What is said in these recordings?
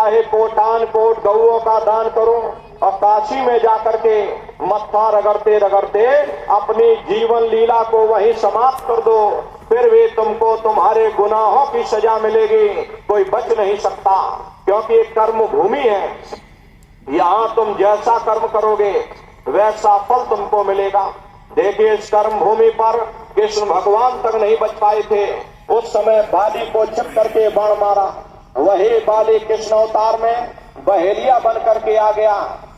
चाहे कोटान कोट गौओं का दान करो और काशी में जाकर के मत्था रगड़ते रगड़ते अपनी जीवन लीला को वहीं समाप्त कर दो, फिर वे तुमको तुम्हारे गुनाहों की सजा मिलेगी, कोई बच नहीं सकता, क्योंकि एक कर्म भूमि है। यहाँ तुम जैसा कर्म करोगे वैसा फल तुमको मिलेगा। देखिए, इस कर्म भूमि पर कृष्ण भगवान तक नहीं बच पाए थे। उस समय बाली को छिप करके बाण मारा, वही बाली कृष्ण अवतार में बहेलिया बन करके आ गया।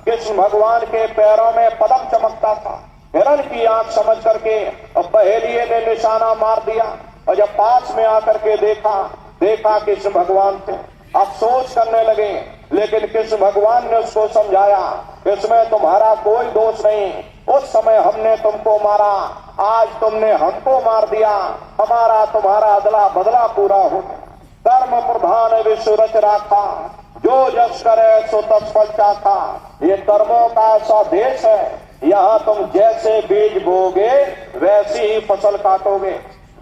कृष्ण भगवान के पैरों में पदम चमकता था, हिरण की आंख समझ करके और बहेलिये ने निशाना मार दिया। और जब पास में आकर के देखा कृष्ण भगवान थे, अफसोस करने लगे, लेकिन कृष्ण भगवान ने उसको समझाया, इसमें तुम्हारा कोई दोष नहीं, उस समय हमने तुमको मारा, आज तुमने हमको मार दिया, हमारा तुम्हारा अदला बदला पूरा हो। कर्म प्रधान विश्व रच राखा, जो जस करे सो तस फल चाखा। ये कर्मों का ऐसा देश है, यहाँ तुम जैसे बीज बोगे वैसी ही फसल काटोगे।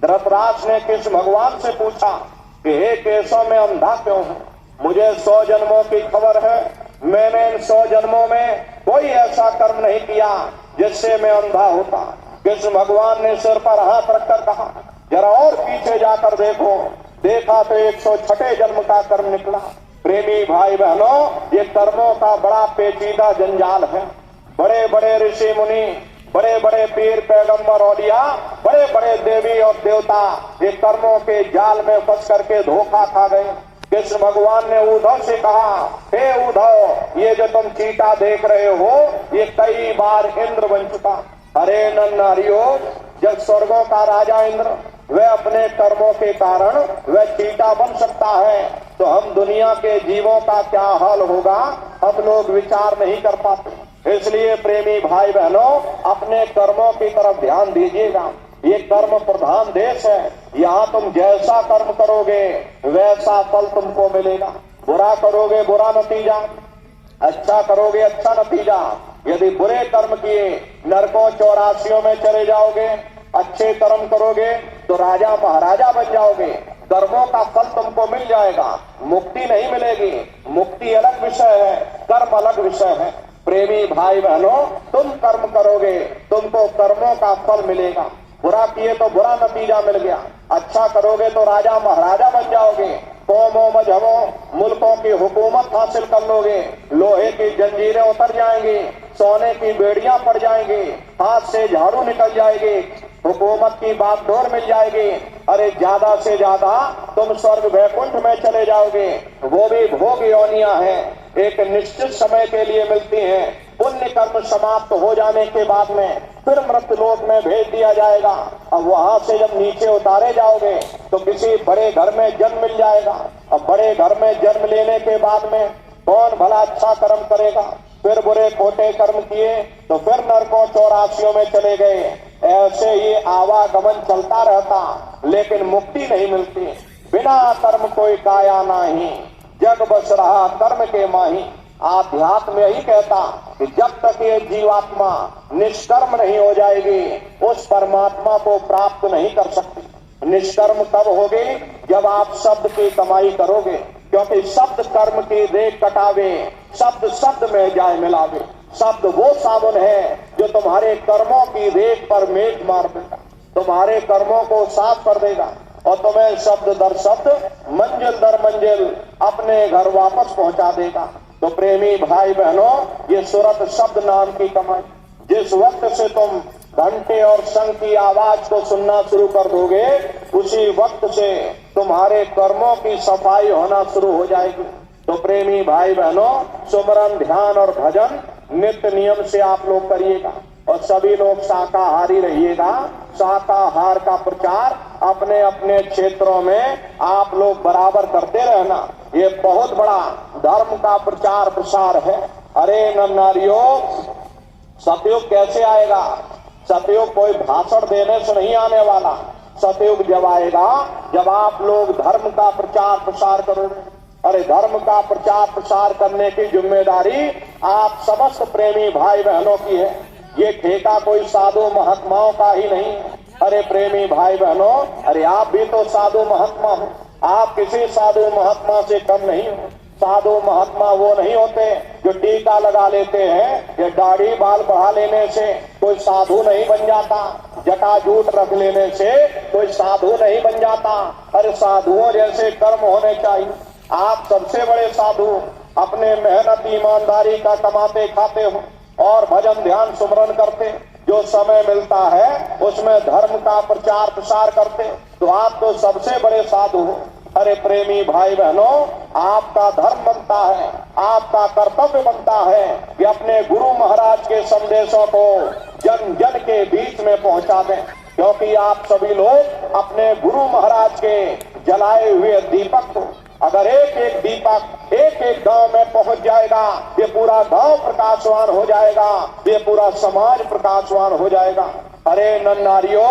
धृतराष्ट्र ने कृष्ण भगवान से पूछा कि हे केशव, मैं अंधा क्यों हूँ? मुझे 100 जन्मों की खबर है, मैंने इन 100 जन्मों में कोई ऐसा कर्म नहीं किया जिससे मैं अंधा होता। कृष्ण भगवान ने सिर पर हाथ रखकर कहा, जरा और पीछे जाकर देखो। देखा तो 106 जन्म का कर्म निकला। प्रेमी भाई बहनों, ये कर्मों का बड़ा पेचीदा जंजाल है। बड़े बड़े ऋषि मुनि, बड़े बड़े पीर पैगंबर औलिया, बड़े बड़े देवी और देवता ये कर्मों के जाल में फंस करके धोखा खा गए। कृष्ण भगवान ने उद्धव से कहा, हे उद्धव, ये जो तुम चीता देख रहे हो ये कई बार इंद्र बन चुका। अरे नन्नारियो, जब स्वर्गों का राजा इंद्र वह अपने कर्मों के कारण वह चीता बन सकता है, तो हम दुनिया के जीवों का क्या हाल होगा हम लोग विचार नहीं कर पाते। इसलिए प्रेमी भाई बहनों, अपने कर्मों की तरफ ध्यान दीजिएगा। ये कर्म प्रधान देश है, यहाँ तुम जैसा कर्म करोगे वैसा फल तुमको मिलेगा। बुरा करोगे बुरा नतीजा, अच्छा करोगे अच्छा नतीजा। यदि बुरे कर्म किए नरकों 84 में चले जाओगे, अच्छे कर्म करोगे तो राजा महाराजा बन जाओगे, कर्मों का फल तुमको मिल जाएगा, मुक्ति नहीं मिलेगी। मुक्ति अलग विषय है, कर्म अलग विषय है। प्रेमी भाई बहनों, तुम कर्म करोगे तुमको कर्मों का फल मिलेगा। बुरा किए तो बुरा नतीजा मिल गया, अच्छा करोगे तो राजा महाराजा बन जाओगे, कौमों मजहबों मुल्कों की हुकूमत हासिल कर लोगे, लोहे की जंजीरें उतर जाएंगी, सोने की बेड़ियां पड़ जाएंगी, हाथ से झाड़ू निकल जाएगी, हुकूमत की बागडोर मिल जाएगी। अरे ज्यादा से ज्यादा तुम स्वर्ग वैकुंठ में चले जाओगे, वो भी भोग योनियां हैं, एक निश्चित समय के लिए मिलती हैं। पुण्य कर्म समाप्त हो जाने के बाद में फिर मृत्युलोक में भेज दिया जाएगा। अब वहां से जब नीचे उतारे जाओगे तो किसी बड़े घर में जन्म मिल जाएगा। अब बड़े घर में जन्म लेने के बाद में कौन भला अच्छा कर्म करेगा, फिर बुरे खोटे कर्म किए तो फिर नरकों 84 में चले गए। ऐसे ही आवागमन चलता रहता, लेकिन मुक्ति नहीं मिलती। बिना कर्म कोई काया नहीं, जग बस रहा कर्म के माही। आध्यात्म यही कहता कि जब तक ये जीवात्मा निष्कर्म नहीं हो जाएगी उस परमात्मा को प्राप्त नहीं कर सकती। निष्कर्म कब होगी? जब आप शब्द की कमाई करोगे, क्योंकि शब्द कर्म की रेख कटावे, शब्द शब्द में जाए मिलावे। शब्द वो साबुन है जो तुम्हारे कर्मों की रेख पर मेघ मार देगा, तुम्हारे कर्मों को साफ कर देगा और तुम्हें शब्द दर शब्द, मंजिल दर मंजिल अपने घर वापस पहुंचा देगा। तो प्रेमी भाई बहनों, ये सूरत शब्द नाम की कमाई, जिस वक्त से तुम घंटे और शंख की आवाज को सुनना शुरू कर दोगे उसी वक्त से तुम्हारे कर्मों की सफाई होना शुरू हो जाएगी। तो प्रेमी भाई बहनों, सुमरन ध्यान और भजन नित्य नियम से आप लोग करिएगा और सभी लोग शाकाहारी रहिएगा। शाकाहार का प्रचार अपने अपने क्षेत्रों में आप लोग बराबर करते रहना, ये बहुत बड़ा धर्म का प्रचार प्रसार है। अरे नन्नारियों, सतयुग कैसे आएगा? सतयुग कोई भाषण देने से नहीं आने वाला। सतयुग जब आएगा जब आप लोग धर्म का प्रचार प्रसार करोगे। अरे धर्म का प्रचार प्रसार करने की जिम्मेदारी आप समस्त प्रेमी भाई बहनों की है, ये ठेका कोई साधु महात्माओं का ही नहीं है। अरे प्रेमी भाई बहनों, अरे आप भी तो साधु महात्मा हो, आप किसी साधु महात्मा से कम नहीं हो। साधु महात्मा वो नहीं होते जो टीका लगा लेते हैं या दाढ़ी बाल बढ़ा लेने से कोई साधु नहीं बन जाता, जटाजूट रख लेने से कोई साधु नहीं बन जाता। अरे साधुओं जैसे कर्म होने चाहिए। आप सबसे बड़े साधु अपने मेहनत ईमानदारी का कमाते खाते हो और भजन ध्यान सुमरन करते, जो समय मिलता है उसमें धर्म का प्रचार प्रसार करते, तो आप तो सबसे बड़े साधु हो। अरे प्रेमी भाई बहनों, आपका धर्म बनता है, आपका कर्तव्य बनता है कि अपने गुरु महाराज के संदेशों को जन जन के बीच में पहुंचा दें, क्योंकि आप सभी लोग अपने गुरु महाराज के जलाए हुए दीपक को, अगर एक एक दीपक एक एक गांव में पहुंच जाएगा, ये पूरा गांव प्रकाशवान हो जाएगा, ये पूरा समाज प्रकाशवान हो जाएगा। अरे नर नारियों,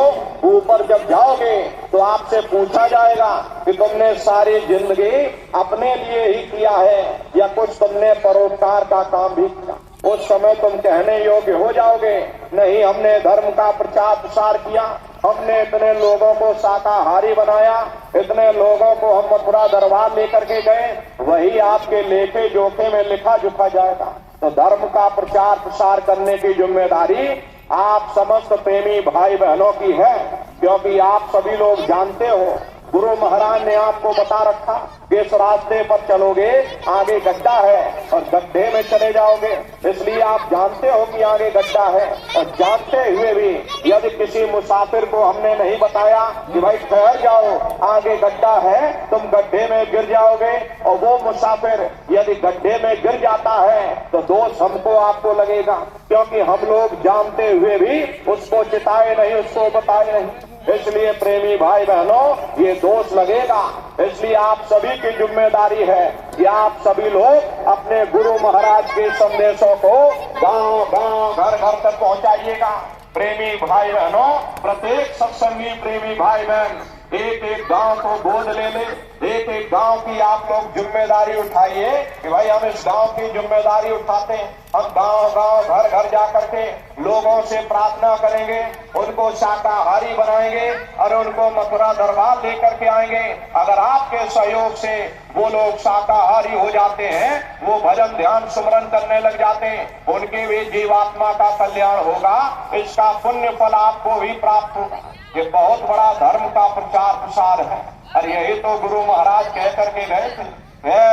ऊपर जब जाओगे तो आपसे पूछा जाएगा कि तुमने सारी जिंदगी अपने लिए ही किया है या कुछ तुमने परोपकार का काम भी किया। उस समय तुम कहने योग्य हो जाओगे, नहीं हमने धर्म का प्रचार प्रसार किया, हमने इतने लोगों को शाकाहारी बनाया, इतने लोगों को हम मथुरा दरबार लेकर के गए, वही आपके लेखे जोखे में लिखा जुखा जाएगा। तो धर्म का प्रचार प्रसार करने की जिम्मेदारी आप समस्त प्रेमी भाई बहनों की है, क्योंकि आप सभी लोग जानते हो गुरु महाराज ने आपको बता रखा कि इस रास्ते पर चलोगे आगे गड्ढा है और गड्ढे में चले जाओगे, इसलिए आप जानते हो कि आगे गड्ढा है। और जानते हुए भी यदि किसी मुसाफिर को हमने नहीं बताया कि भाई ठहर जाओ आगे गड्ढा है, तुम गड्ढे में गिर जाओगे, और वो मुसाफिर यदि गड्ढे में गिर जाता है तो दोष हमको आपको लगेगा, क्योंकि हम लोग जानते हुए भी उसको चिताए नहीं, उसको बताए नहीं। इसलिए प्रेमी भाई बहनों, ये दोष लगेगा। इसलिए आप सभी की जिम्मेदारी है कि आप सभी लोग अपने गुरु महाराज के संदेशों को गांव गांव घर घर तक पहुंचाइएगा। प्रेमी भाई बहनों, प्रत्येक सत्संगी प्रेमी भाई बहन एक एक गांव को गोद ले ले, एक एक गांव की आप लोग जिम्मेदारी उठाइए कि भाई हम इस गांव की जिम्मेदारी उठाते हैं। हम गांव गांव घर घर जाकर के लोगों से प्रार्थना करेंगे, उनको शाकाहारी बनाएंगे और उनको मथुरा दरबार लेकर के आएंगे। अगर आपके सहयोग से वो लोग शाकाहारी हो जाते हैं, वो भजन ध्यान सुमरन करने लग जाते हैं, उनके भी जीवात्मा का कल्याण होगा, इसका पुण्य फल आपको भी प्राप्त होगा। ये बहुत बड़ा धर्म का प्रचार प्रसार है। और यही तो गुरु महाराज कह करके गए थे,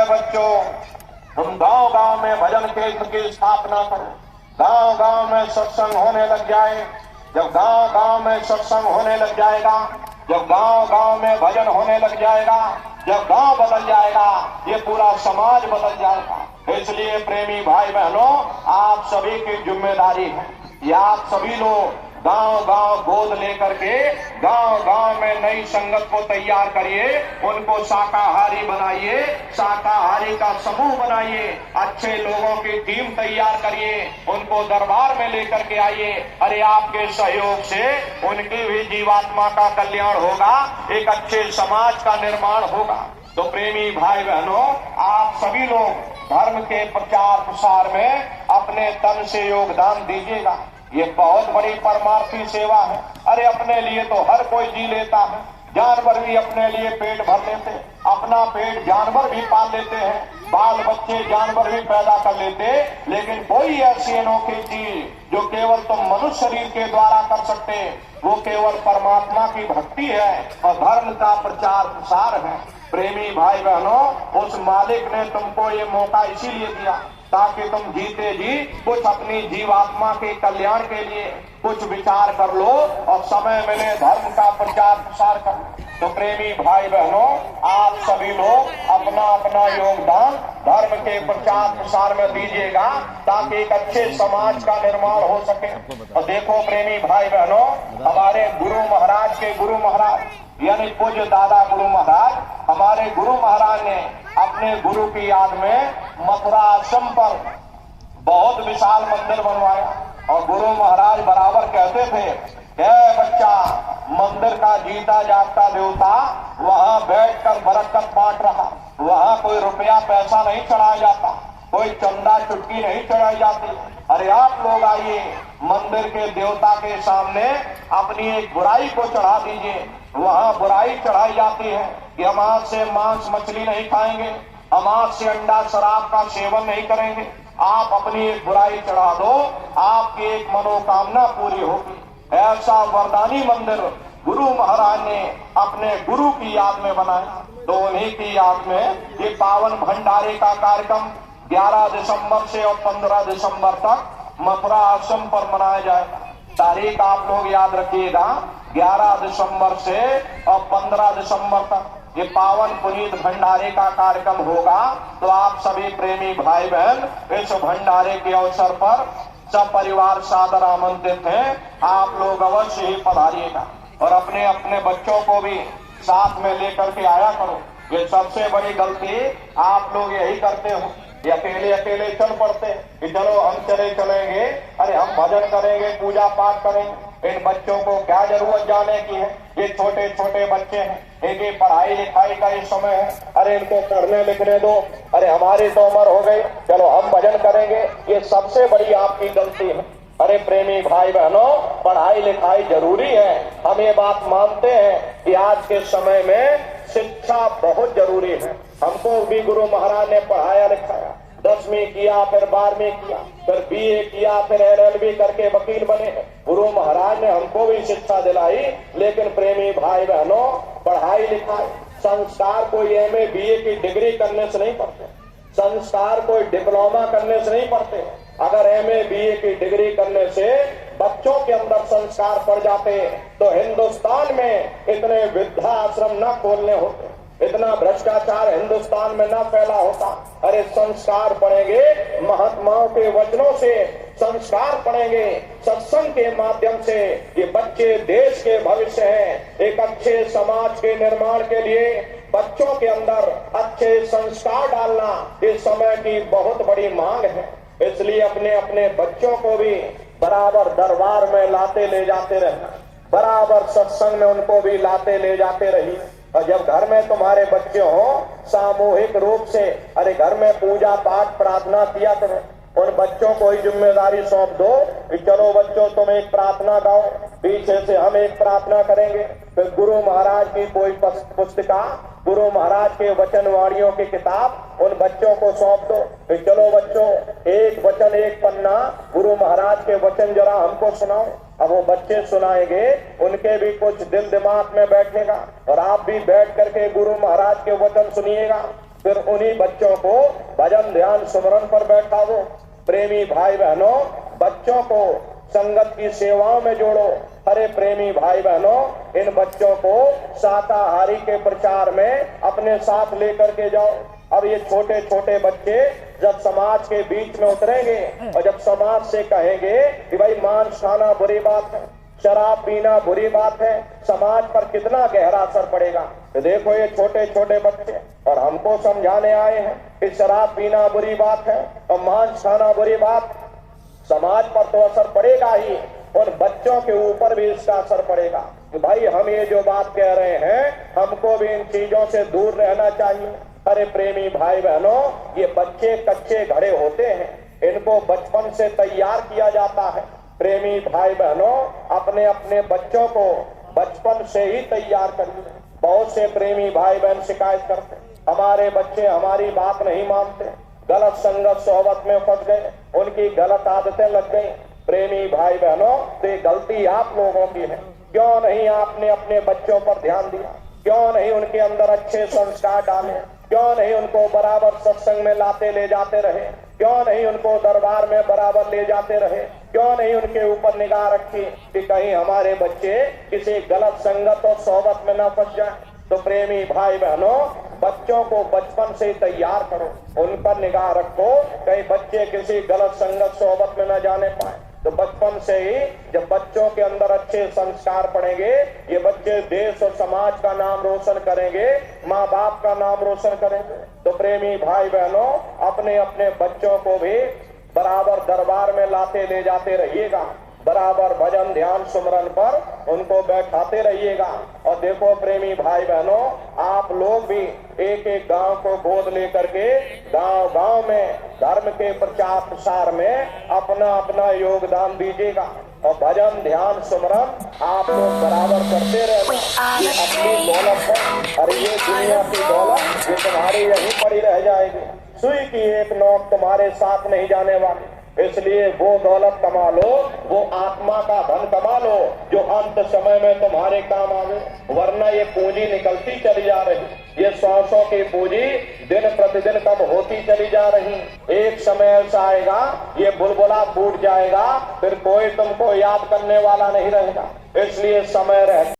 बच्चों तुम गांव गांव में भजन केंद्र की स्थापना करो, गांव गांव में सत्संग होने लग जाए। जब गांव गांव में सत्संग होने लग जाएगा, जब गांव गांव में भजन होने लग जाएगा, जब गांव बदल जाएगा, ये पूरा समाज बदल जाएगा। इसलिए प्रेमी भाई बहनों, आप सभी की जिम्मेदारी है कि आप सभी लोग गांव गांव गोद लेकर के गांव गांव में नई संगत को तैयार करिए, उनको शाकाहारी बनाइए, शाकाहारी का समूह बनाइए, अच्छे लोगों की टीम तैयार करिए, उनको दरबार में लेकर के आइए। अरे आपके सहयोग से उनकी भी जीवात्मा का कल्याण होगा, एक अच्छे समाज का निर्माण होगा। तो प्रेमी भाई बहनों, आप सभी लोग धर्म के प्रचार प्रसार में अपने तन से योगदान दीजिएगा। ये बहुत बड़ी परमार्थी सेवा है। अरे अपने लिए तो हर कोई जी लेता है, जानवर भी अपने लिए पेट भर लेते, अपना पेट जानवर भी पाल लेते हैं, बाल बच्चे जानवर भी पैदा कर लेते, लेकिन कोई ऐसी अनोखी चीज जो केवल तुम मनुष्य शरीर के द्वारा कर सकते, वो केवल परमात्मा की भक्ति है और धर्म का प्रचार प्रसार है। प्रेमी भाई बहनों, उस मालिक ने तुमको ये मौका इसीलिए दिया ताकि तुम जीते जी कुछ अपनी जीवात्मा के कल्याण के लिए कुछ विचार कर लो और समय मिले धर्म का प्रचार प्रसार कर लो। तो प्रेमी भाई बहनों, आप सभी लोग अपना अपना योगदान धर्म के प्रचार प्रसार में दीजिएगा ताकि एक अच्छे समाज का निर्माण हो सके। और देखो प्रेमी भाई बहनों, हमारे गुरु महाराज के गुरु महाराज यानी पूज्य दादा गुरु महाराज, हमारे गुरु महाराज ने अपने गुरु की याद में मथुरा आश्रम पर बहुत विशाल मंदिर बनवाया। और गुरु महाराज बराबर कहते थे, बच्चा, मंदिर का जीता जागता देवता वहाँ बैठकर बरकत बांट रहा, वहाँ कोई रुपया पैसा नहीं चढ़ाया जाता, कोई चंदा चुटकी नहीं चढ़ाई जाती। अरे आप लोग आइए, मंदिर के देवता के सामने अपनी एक बुराई को चढ़ा दीजिए। वहाँ बुराई चढ़ाई जाती है कि हम आज से मांस मछली नहीं खाएंगे, मांस से अंडा शराब का सेवन नहीं करेंगे, आप अपनी एक बुराई चढ़ा दो, आपकी एक मनोकामना पूरी होगी। ऐसा वरदानी मंदिर गुरु महाराज ने अपने गुरु की याद में बनाया। तो उन्हीं की याद में ये पावन भंडारे का कार्यक्रम 11 दिसंबर से और 15 दिसंबर तक मथुरा आश्रम पर मनाया जाएगा। तारीख आप लोग याद रखिएगा, 11 दिसंबर से और 15 दिसंबर तक ये पावन पुनीत भंडारे का कार्यक्रम होगा। तो आप सभी प्रेमी भाई बहन इस भंडारे के अवसर पर सब परिवार सादर आमंत्रित हैं। आप लोग अवश्य ही पधारिएगा और अपने अपने बच्चों को भी साथ में लेकर के आया करो। ये सबसे बड़ी गलती आप लोग यही करते हो, ये अकेले अकेले चल पड़ते कि चलो हम चलेंगे, अरे हम भजन करेंगे, पूजा पाठ करेंगे। इन बच्चों को क्या जरूरत जाने की है? ये छोटे छोटे बच्चे हैं, इनकी पढ़ाई लिखाई का ही समय है, अरे इनको पढ़ने लिखने दो, अरे हमारी तो उम्र हो गई, चलो हम भजन करेंगे। ये सबसे बड़ी आपकी गलती है। अरे प्रेमी भाई बहनों, पढ़ाई लिखाई जरूरी है, हम ये बात मानते हैं कि आज के समय में शिक्षा बहुत जरूरी है। हमको भी गुरु महाराज ने पढ़ाया लिखाया, 10वीं किया, फिर 12वीं किया, फिर BA किया, फिर LLB करके वकील बने। गुरु महाराज ने हमको भी शिक्षा दिलाई। लेकिन प्रेमी भाई बहनों, पढ़ाई लिखाई संस्कार कोई MA BA की डिग्री करने से नहीं पढ़ते, संस्कार कोई डिप्लोमा करने से नहीं पढ़ते। अगर MA BA की डिग्री करने से बच्चों के अंदर संस्कार पड़ जाते तो हिंदुस्तान में इतने वृद्धाश्रम न खोलने होते, इतना भ्रष्टाचार हिंदुस्तान में न फैला होता। अरे संस्कार पढ़ेंगे, महात्माओं के वचनों से संस्कार पढ़ेंगे, सत्संग के माध्यम से। ये बच्चे देश के भविष्य हैं। एक अच्छे समाज के निर्माण के लिए बच्चों के अंदर अच्छे संस्कार डालना इस समय की बहुत बड़ी मांग है। इसलिए अपने अपने बच्चों को भी बराबर दरबार में लाते ले जाते रहना, बराबर सत्संग में उनको भी लाते ले जाते रहिए। और जब घर में तुम्हारे बच्चे हो, सामूहिक रूप से अरे घर में पूजा पाठ प्रार्थना किया करो। उन बच्चों को ही जिम्मेदारी सौंप दो कि चलो बच्चों तुम एक प्रार्थना गाओ, पीछे से हम एक प्रार्थना करेंगे। फिर गुरु महाराज की कोई पुस्तिका, गुरु महाराज के वचन वाणियों की किताब उन बच्चों को सौंप दो कि चलो बच्चों एक वचन एक पन्ना गुरु महाराज के वचन जरा हमको सुनाओ। अब वो बच्चे सुनाएंगे, उनके भी कुछ दिल दिमाग में बैठेगा और आप भी बैठ करके गुरु महाराज के वचन सुनिएगा। फिर उन्हीं बच्चों को भजन ध्यान सुमरन पर बैठाओ। प्रेमी भाई बहनों, बच्चों को संगत की सेवाओं में जोड़ो। अरे प्रेमी भाई बहनों, इन बच्चों को शाकाहारी के प्रचार में अपने साथ लेकर के जाओ। अब ये छोटे छोटे बच्चे जब समाज के बीच में उतरेंगे और जब समाज से कहेंगे कि भाई मांस खाना बुरी बात है, शराब पीना बुरी बात है, समाज पर कितना गहरा असर पड़ेगा। तो देखो ये छोटे छोटे बच्चे और हमको समझाने आए हैं कि शराब पीना बुरी बात है और मांस खाना बुरी बात। समाज पर तो असर पड़ेगा ही, और बच्चों के ऊपर भी इसका असर पड़ेगा कि भाई हम ये जो बात कह रहे हैं, हमको भी इन चीजों से दूर रहना चाहिए। अरे प्रेमी भाई बहनों, ये बच्चे कच्चे घड़े होते हैं, इनको बचपन से तैयार किया जाता है। प्रेमी भाई बहनों, अपने अपने बच्चों को बचपन से ही तैयार करिए। बहुत से प्रेमी भाई बहन शिकायत करते, हमारे बच्चे हमारी बात नहीं मानते, गलत संगत सोहबत में फंस गए, उनकी गलत आदतें लग गई। प्रेमी भाई बहनों, तो ये गलती आप लोगों की है। क्यों नहीं आपने अपने बच्चों पर ध्यान दिया? क्यों नहीं उनके अंदर अच्छे संस्कार डाले? क्यों नहीं उनको बराबर सत्संग में लाते ले जाते रहे? क्यों नहीं उनको दरबार में बराबर ले जाते रहे? क्यों नहीं उनके ऊपर निगाह रखी कि कहीं हमारे बच्चे किसी गलत संगत और सोहबत में न फंस जाए? तो प्रेमी भाई बहनों, बच्चों को बचपन से तैयार करो, उन पर निगाह रखो, कहीं बच्चे किसी गलत संगत सोहबत में न जाने पाए। तो बचपन से ही जब बच्चों के अंदर अच्छे संस्कार पड़ेंगे, ये बच्चे देश और समाज का नाम रोशन करेंगे, माँ बाप का नाम रोशन करेंगे। तो प्रेमी भाई बहनों, अपने अपने बच्चों को भी बराबर दरबार में लाते ले जाते रहिएगा, बराबर भजन ध्यान सुमरन पर उनको बैठाते रहिएगा। और देखो प्रेमी भाई बहनों, आप लोग भी एक एक गांव को गोद लेकर के गांव गांव में धर्म के प्रचार प्रसार में अपना अपना योगदान दीजिएगा। और भजन ध्यान सुमरन आप लोग बराबर करते रहना। ये अपनी दौलत है और ये दुनिया की दौलत ये तुम्हारी यहीं पड़ी रह जाएगी। सुई की एक नोक तुम्हारे साथ नहीं जाने वाली। इसलिए वो दौलत कमा लो, वो आत्मा का धन कमा लो जो अंत समय में तुम्हारे काम आवे। वरना ये पूंजी निकलती चली जा रही, ये 100 की पूंजी दिन प्रतिदिन कम होती चली जा रही। एक समय ऐसा आएगा ये बुलबुला फूट जाएगा, फिर कोई तुमको याद करने वाला नहीं रहेगा। इसलिए समय रहता